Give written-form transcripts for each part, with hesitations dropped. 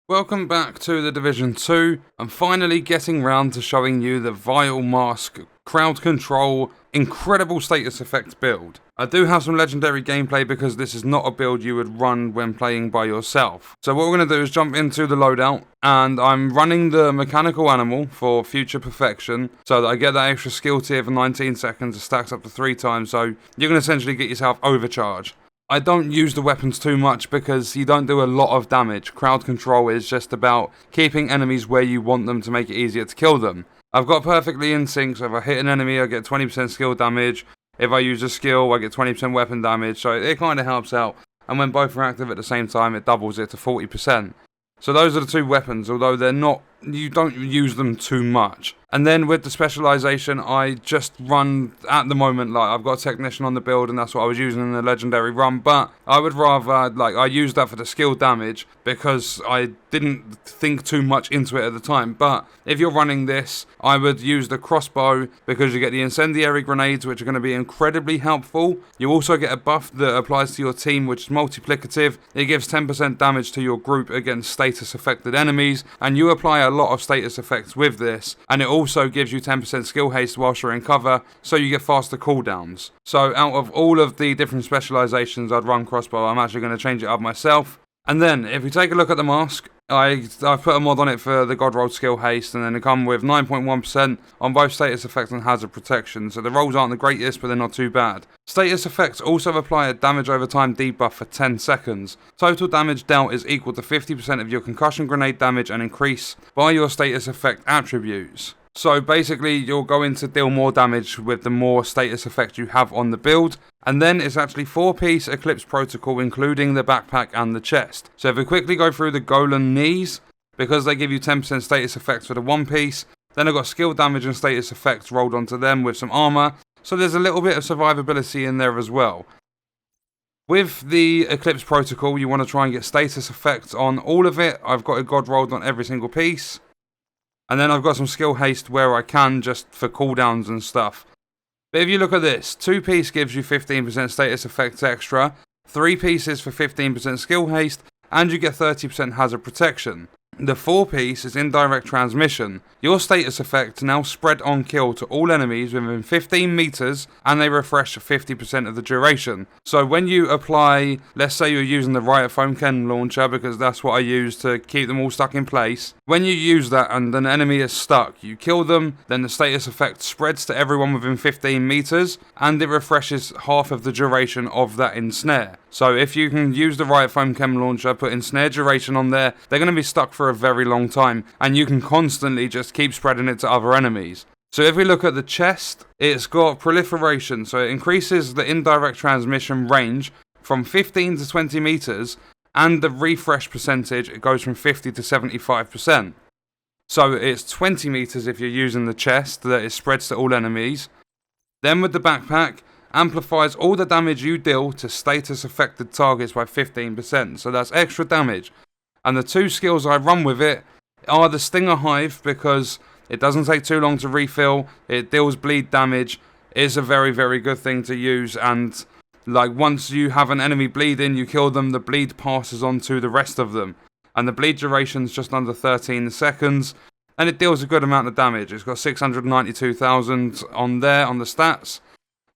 Welcome back to the Division 2. I'm finally getting round to showing you the Vile Mask, crowd control, incredible status effect build. I do have some legendary gameplay because this is not a build you would run when playing by yourself. So what we're going to do is jump into the loadout, and I'm running the mechanical animal for future perfection so that I get that extra skill tier for 19 seconds. It stacks up to 3 times, so you can essentially get yourself overcharged. I don't use the weapons too much because you don't do a lot of damage. Crowd control is just about keeping enemies where you want them to make it easier to kill them. I've got perfectly in sync, so if I hit an enemy I get 20% skill damage. If I use a skill I get 20% weapon damage, so it kind of helps out. And when both are active at the same time it doubles it to 40%. So those are the two weapons, although they're not, you don't use them too much. And then with the specialization, I just run, at the moment, like, I've got a technician on the build, and that's what I was using in the legendary run, but I would rather, like, I used that for the skill damage, because I didn't think too much into it at the time. But if you're running this, I would use the crossbow, because you get the incendiary grenades, which are going to be incredibly helpful. You also get a buff that applies to your team, which is multiplicative. It gives 10% damage to your group against status affected enemies, and you apply a lot of status effects with this, and it also gives you 10% skill haste whilst you're in cover, so you get faster cooldowns. So out of all of the different specializations I'd run crossbow, I'm actually going to change it up myself. And then, if we take a look at the mask, I put a mod on it for the God Roll skill haste, and then it come with 9.1% on both status effects and hazard protection, so the rolls aren't the greatest, but they're not too bad. Status effects also apply a damage over time debuff for 10 seconds. Total damage dealt is equal to 50% of your concussion grenade damage and increase by your status effect attributes. So basically you're going to deal more damage with the more status effects you have on the build. And then it's actually 4-piece Eclipse Protocol, including the backpack and the chest. So if we quickly go through the Golem knees, because they give you 10% status effects for the 1-piece, then I've got skill damage and status effects rolled onto them with some armor. So there's a little bit of survivability in there as well. With the Eclipse Protocol, you want to try and get status effects on all of it. I've got a God rolled on every single piece. And then I've got some skill haste where I can, just for cooldowns and stuff. But if you look at this, 2-piece gives you 15% status effects extra, 3 pieces for 15% skill haste, and you get 30% hazard protection. The 4-piece is indirect transmission. Your status effects now spread on kill to all enemies within 15 meters, and they refresh 50% of the duration. So when you apply, let's say you're using the Riot Foam Cannon Launcher, because that's what I use to keep them all stuck in place. When you use that and an enemy is stuck, you kill them, then the status effect spreads to everyone within 15 meters, and it refreshes half of the duration of that ensnare. So if you can use the Riot Foam Chem Launcher, put ensnare duration on there, they're going to be stuck for a very long time, and you can constantly just keep spreading it to other enemies. So if we look at the chest, it's got proliferation, so it increases the indirect transmission range from 15 to 20 meters, and the refresh percentage, it goes from 50 to 75%. So it's 20 meters if you're using the chest, that it spreads to all enemies. Then with the backpack, amplifies all the damage you deal to status affected targets by 15%, so that's extra damage. And the 2 skills I run with it are the Stinger Hive, because it doesn't take too long to refill, it deals bleed damage, it's a very, very good thing to use, and like once you have an enemy bleeding, you kill them, the bleed passes on to the rest of them. And the bleed duration's just under 13 seconds, and it deals a good amount of damage. It's got 692,000 on there, on the stats.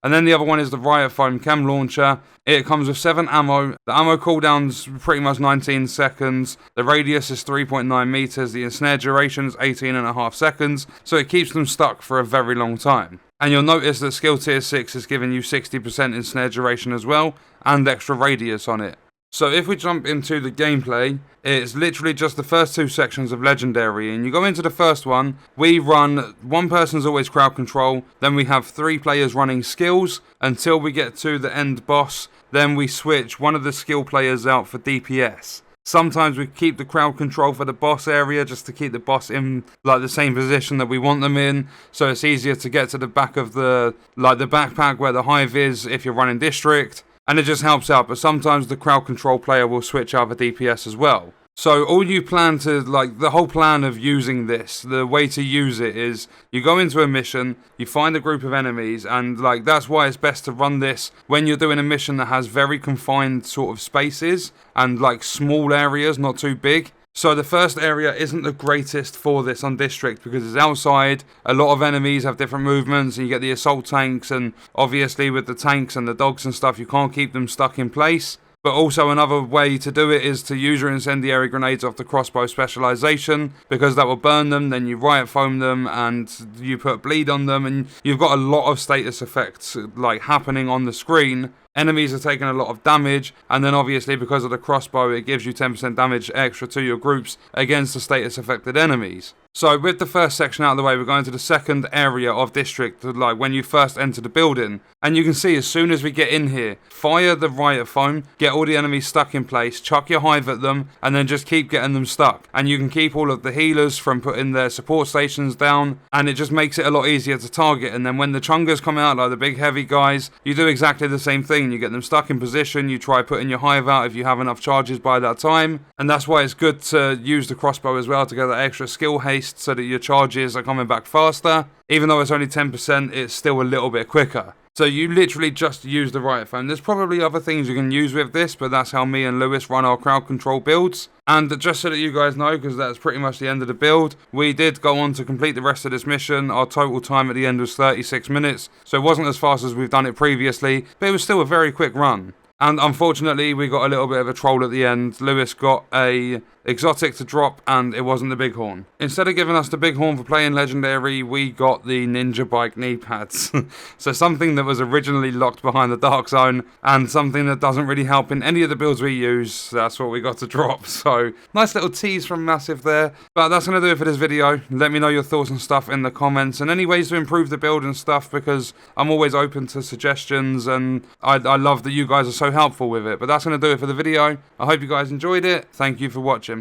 And then the other one is the Riot Foam Chem Launcher. It comes with 7 ammo. The ammo cooldown's pretty much 19 seconds. The radius is 3.9 meters. The ensnare duration is 18.5 seconds. So it keeps them stuck for a very long time. And you'll notice that skill tier 6 is giving you 60% ensnare duration as well, and extra radius on it. So if we jump into the gameplay, it's literally just the first 2 sections of Legendary, and you go into the first one, we run, 1 person's always crowd control, then we have 3 players running skills, until we get to the end boss, then we switch one of the skill players out for DPS. Sometimes we keep the crowd control for the boss area, just to keep the boss in like the same position that we want them in, so it's easier to get to the back of the backpack where the hive is if you're running district. And it just helps out, but sometimes the crowd control player will switch out for DPS as well. So all you plan to, the whole plan of using this, the way to use it is, you go into a mission, you find a group of enemies, and that's why it's best to run this when you're doing a mission that has very confined sort of spaces, and small areas, not too big. So the first area isn't the greatest for this on District because it's outside, a lot of enemies have different movements, and you get the assault tanks, and obviously with the tanks and the dogs and stuff, you can't keep them stuck in place. But also another way to do it is to use your incendiary grenades off the crossbow specialization, because that will burn them, then you riot foam them, and you put bleed on them, and you've got a lot of status effects like happening on the screen. Enemies are taking a lot of damage, and then obviously because of the crossbow it gives you 10% damage extra to your groups against the status affected enemies. So with the first section out of the way, we're going to the second area of District, like when you first enter the building. And you can see as soon as we get in here, fire the riot foam, get all the enemies stuck in place, chuck your hive at them, and then just keep getting them stuck. And you can keep all of the healers from putting their support stations down, and it just makes it a lot easier to target. And then when the chungas come out, like the big heavy guys, you do exactly the same thing. You get them stuck in position, you try putting your hive out if you have enough charges by that time. And that's why it's good to use the crossbow as well to get that extra skill haste so that your charges are coming back faster. Even though it's only 10%, it's still a little bit quicker. So you literally just use the riot foam. There's probably other things you can use with this, but that's how me and Lewis run our crowd control builds. And just so that you guys know, because that's pretty much the end of the build, we did go on to complete the rest of this mission. Our total time at the end was 36 minutes, so it wasn't as fast as we've done it previously, but it was still a very quick run. And unfortunately, we got a little bit of a troll at the end. Lewis got a exotic to drop, and it wasn't the bighorn. Instead of giving us the bighorn for playing legendary, we got the ninja bike knee pads. So something that was originally locked behind the dark zone, and something that doesn't really help in any of the builds we use. That's what we got to drop. So nice little tease from Massive there. But that's going to do it for this video. Let me know your thoughts and stuff in the comments, and any ways to improve the build and stuff, because I'm always open to suggestions, and I love that you guys are so helpful with it. But that's going to do it for the video. I hope you guys enjoyed it. Thank you for watching.